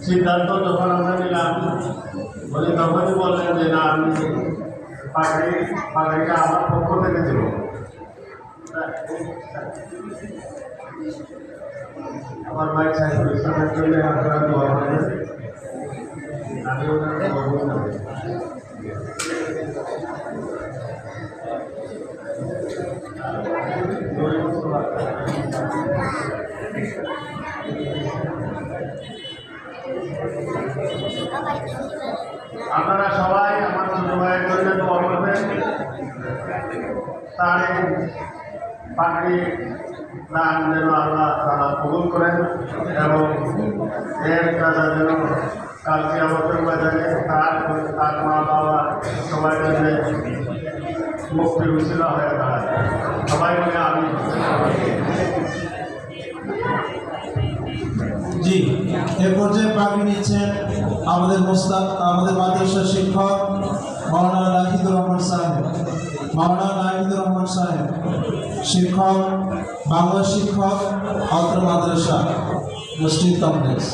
সিদ্ধান্ত যখন আমরা নিলাম বলে তখনই বললেন যে না আমি পাগড়িটা আমার পক্ষ থেকে দেব। আমার ভাই সাইফুল ইসলামের জন্য আপনারা দোয়া করবেন, আমি ওনার দোয়া করব। আপনারা সবাই আমার ছোট ভাইয়ের জন্য দোয়া করবেন, তার পাগড়ি দান যেন আল্লাহ তাআলা কবুল করেন এবং এর কাজা যেন কালকে আমাদের বাজারে তার মা বাবা সবাই মিলে মুক্তির উশিলা হয়ে দাঁড়ায়। সবাই মিলে আমি জি এ পর্যায়ে পাগড়ি নিচ্ছেন আমাদের মাদ্রাসার শিক্ষক মাওলানা নাহিদুর রহমান সাহেব। মাওলানা নাহিদুর রহমান সাহেব শিক্ষক, বাংলা শিক্ষক, অত্র মাদ্রাসা মসজিদ কমপ্লেক্স।